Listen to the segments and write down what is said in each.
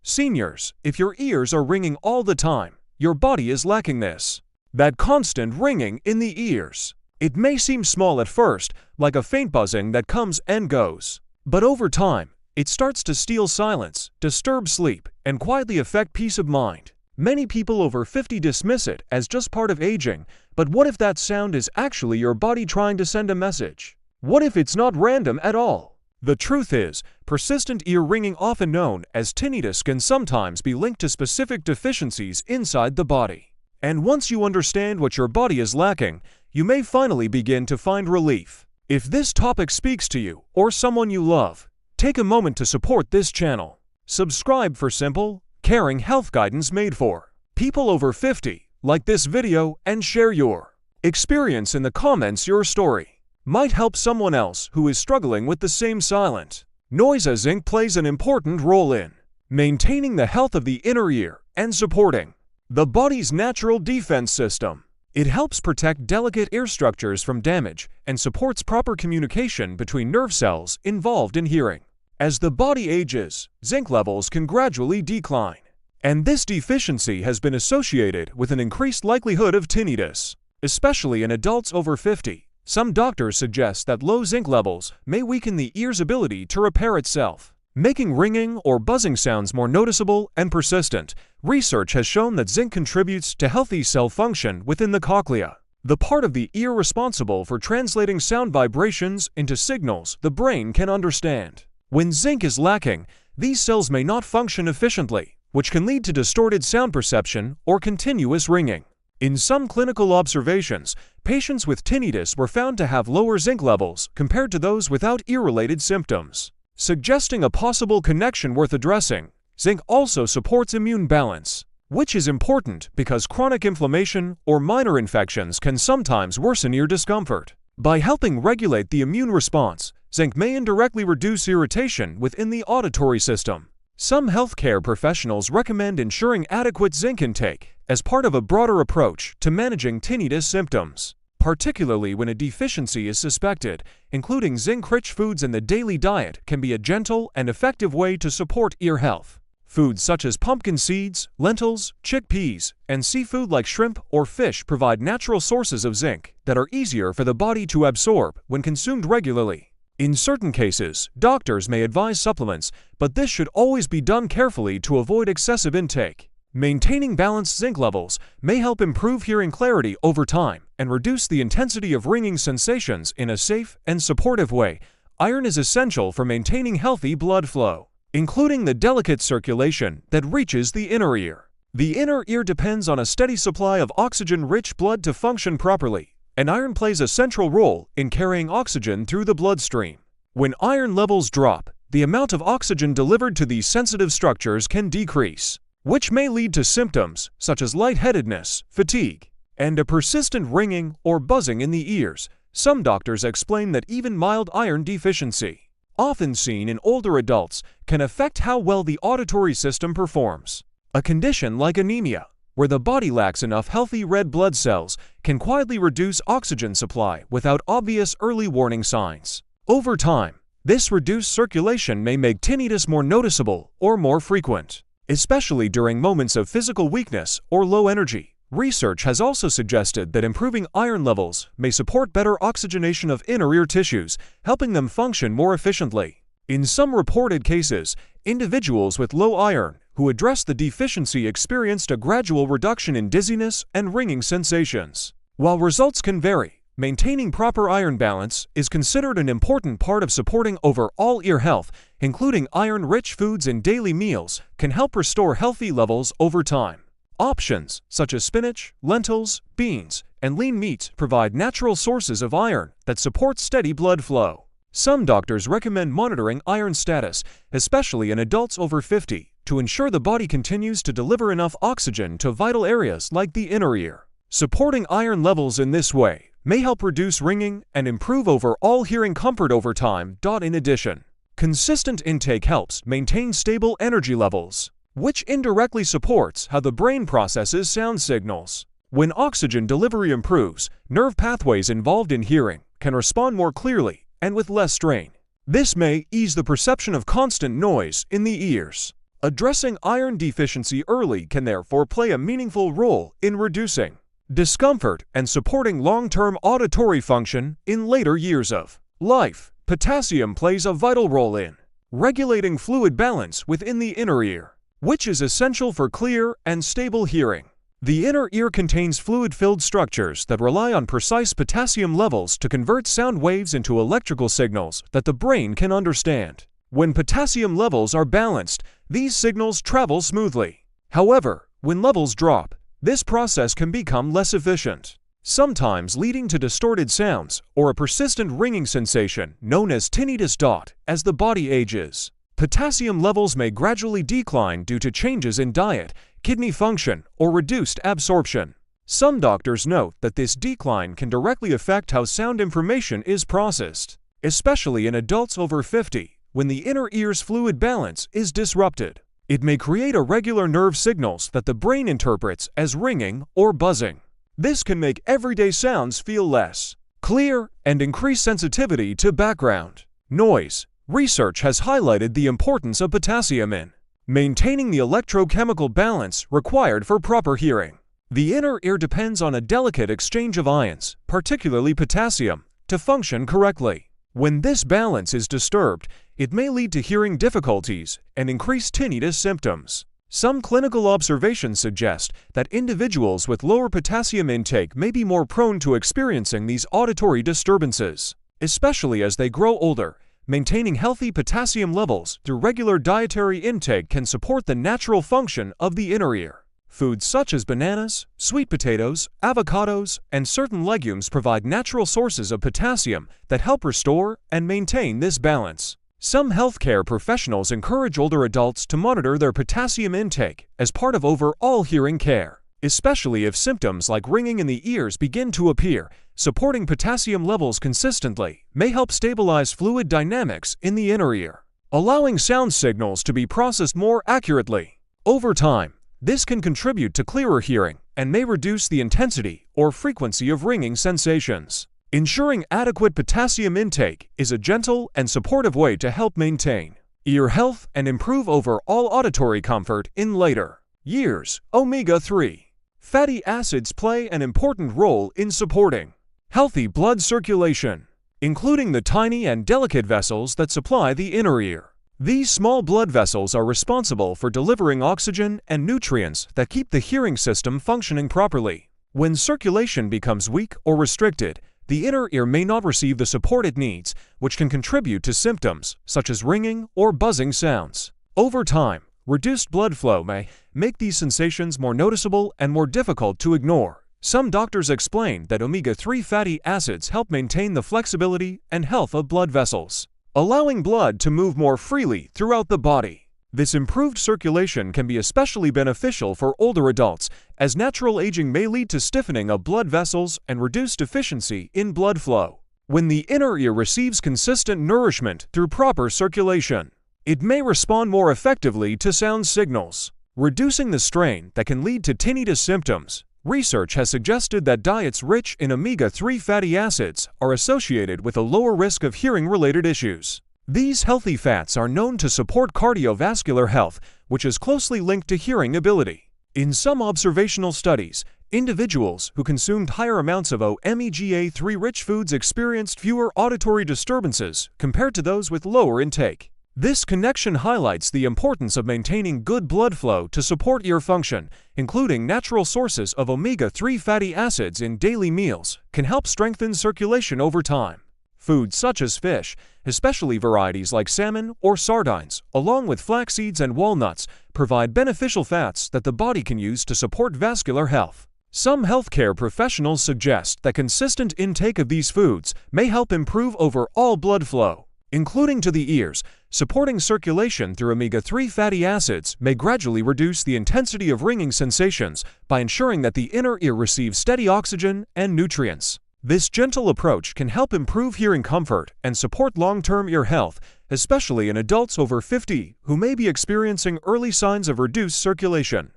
Seniors, if your ears are ringing all the time, your body is lacking this. That constant ringing in the ears. It may seem small at first, like a faint buzzing that comes and goes. But over time, it starts to steal silence, disturb sleep, and quietly affect peace of mind. Many people over 50 dismiss it as just part of aging, but what if that sound is actually your body trying to send a message? What if it's not random at all? The truth is, persistent ear ringing, often known as tinnitus, can sometimes be linked to specific deficiencies inside the body. And once you understand what your body is lacking, you may finally begin to find relief. If this topic speaks to you or someone you love, take a moment to support this channel. Subscribe for simple, caring health guidance made for people over 50. Like this video and share your experience in the comments. Your story might help someone else who is struggling with the same silent noise. As zinc plays an important role in maintaining the health of the inner ear and supporting the body's natural defense system. It helps protect delicate ear structures from damage and supports proper communication between nerve cells involved in hearing. As the body ages, zinc levels can gradually decline, and this deficiency has been associated with an increased likelihood of tinnitus, especially in adults over 50. Some doctors suggest that low zinc levels may weaken the ear's ability to repair itself, making ringing or buzzing sounds more noticeable and persistent. Research has shown that zinc contributes to healthy cell function within the cochlea, the part of the ear responsible for translating sound vibrations into signals the brain can understand. When zinc is lacking, these cells may not function efficiently, which can lead to distorted sound perception or continuous ringing. In some clinical observations, patients with tinnitus were found to have lower zinc levels compared to those without ear-related symptoms, suggesting a possible connection worth addressing. Zinc also supports immune balance, which is important because chronic inflammation or minor infections can sometimes worsen ear discomfort. By helping regulate the immune response, zinc may indirectly reduce irritation within the auditory system. Some healthcare professionals recommend ensuring adequate zinc intake as part of a broader approach to managing tinnitus symptoms, particularly when a deficiency is suspected. Including zinc-rich foods in the daily diet can be a gentle and effective way to support ear health. Foods such as pumpkin seeds, lentils, chickpeas, and seafood like shrimp or fish provide natural sources of zinc that are easier for the body to absorb when consumed regularly. In certain cases, doctors may advise supplements, but this should always be done carefully to avoid excessive intake. Maintaining balanced zinc levels may help improve hearing clarity over time and reduce the intensity of ringing sensations in a safe and supportive way. Iron is essential for maintaining healthy blood flow, including the delicate circulation that reaches the inner ear. The inner ear depends on a steady supply of oxygen-rich blood to function properly, and iron plays a central role in carrying oxygen through the bloodstream. When iron levels drop, the amount of oxygen delivered to these sensitive structures can decrease, which may lead to symptoms such as lightheadedness, fatigue, and a persistent ringing or buzzing in the ears. Some doctors explain that even mild iron deficiency, often seen in older adults, can affect how well the auditory system performs. A condition like anemia, where the body lacks enough healthy red blood cells, can quietly reduce oxygen supply without obvious early warning signs. Over time, this reduced circulation may make tinnitus more noticeable or more frequent, especially during moments of physical weakness or low energy. Research has also suggested that improving iron levels may support better oxygenation of inner ear tissues, helping them function more efficiently. In some reported cases, individuals with low iron who addressed the deficiency experienced a gradual reduction in dizziness and ringing sensations. While results can vary, maintaining proper iron balance is considered an important part of supporting overall ear health. Including iron-rich foods in daily meals can help restore healthy levels over time. Options such as spinach, lentils, beans, and lean meats provide natural sources of iron that support steady blood flow. Some doctors recommend monitoring iron status, especially in adults over 50, to ensure the body continues to deliver enough oxygen to vital areas like the inner ear. Supporting iron levels in this way may help reduce ringing and improve overall hearing comfort over time. In addition, consistent intake helps maintain stable energy levels, which indirectly supports how the brain processes sound signals. When oxygen delivery improves, nerve pathways involved in hearing can respond more clearly and with less strain. This may ease the perception of constant noise in the ears. Addressing iron deficiency early can therefore play a meaningful role in reducing discomfort and supporting long-term auditory function in later years of life. Potassium plays a vital role in regulating fluid balance within the inner ear, which is essential for clear and stable hearing. The inner ear contains fluid-filled structures that rely on precise potassium levels to convert sound waves into electrical signals that the brain can understand. When potassium levels are balanced, these signals travel smoothly. However, when levels drop, this process can become less efficient, sometimes leading to distorted sounds or a persistent ringing sensation known as tinnitus. As the body ages, potassium levels may gradually decline due to changes in diet, kidney function, or reduced absorption. Some doctors note that this decline can directly affect how sound information is processed, especially in adults over 50, when the inner ear's fluid balance is disrupted. It may create irregular nerve signals that the brain interprets as ringing or buzzing. This can make everyday sounds feel less clear and increase sensitivity to background noise. Research has highlighted the importance of potassium in maintaining the electrochemical balance required for proper hearing. The inner ear depends on a delicate exchange of ions, particularly potassium, to function correctly. When this balance is disturbed, it may lead to hearing difficulties and increased tinnitus symptoms. Some clinical observations suggest that individuals with lower potassium intake may be more prone to experiencing these auditory disturbances, especially as they grow older. Maintaining healthy potassium levels through regular dietary intake can support the natural function of the inner ear. Foods such as bananas, sweet potatoes, avocados, and certain legumes provide natural sources of potassium that help restore and maintain this balance. Some healthcare professionals encourage older adults to monitor their potassium intake as part of overall hearing care, especially if symptoms like ringing in the ears begin to appear. Supporting potassium levels consistently may help stabilize fluid dynamics in the inner ear, allowing sound signals to be processed more accurately. Over time, this can contribute to clearer hearing and may reduce the intensity or frequency of ringing sensations. Ensuring adequate potassium intake is a gentle and supportive way to help maintain ear health and improve overall auditory comfort in later years. Omega-3 fatty acids play an important role in supporting healthy blood circulation, including the tiny and delicate vessels that supply the inner ear. These small blood vessels are responsible for delivering oxygen and nutrients that keep the hearing system functioning properly. When circulation becomes weak or restricted, the inner ear may not receive the support it needs, which can contribute to symptoms such as ringing or buzzing sounds. Over time, reduced blood flow may make these sensations more noticeable and more difficult to ignore. Some doctors explain that omega-3 fatty acids help maintain the flexibility and health of blood vessels, allowing blood to move more freely throughout the body. This improved circulation can be especially beneficial for older adults, as natural aging may lead to stiffening of blood vessels and reduced efficiency in blood flow. When the inner ear receives consistent nourishment through proper circulation, it may respond more effectively to sound signals, reducing the strain that can lead to tinnitus symptoms. Research has suggested that diets rich in omega-3 fatty acids are associated with a lower risk of hearing-related issues. These healthy fats are known to support cardiovascular health, which is closely linked to hearing ability. In some observational studies, individuals who consumed higher amounts of omega-3-rich foods experienced fewer auditory disturbances compared to those with lower intake. This connection highlights the importance of maintaining good blood flow to support ear function. Including natural sources of omega-3 fatty acids in daily meals can help strengthen circulation over time. Foods such as fish, especially varieties like salmon or sardines, along with flax seeds and walnuts, provide beneficial fats that the body can use to support vascular health. Some healthcare professionals suggest that consistent intake of these foods may help improve overall blood flow, including to the ears. Supporting circulation through omega-3 fatty acids may gradually reduce the intensity of ringing sensations by ensuring that the inner ear receives steady oxygen and nutrients. This gentle approach can help improve hearing comfort and support long-term ear health, especially in adults over 50 who may be experiencing early signs of reduced circulation.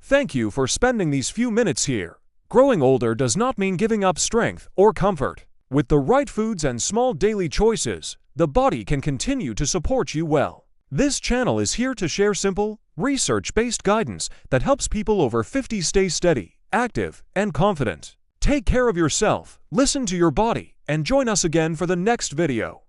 Thank you for spending these few minutes here. Growing older does not mean giving up strength or comfort. With the right foods and small daily choices, the body can continue to support you well. This channel is here to share simple, research-based guidance that helps people over 50 stay steady, active, and confident. Take care of yourself, listen to your body, and join us again for the next video.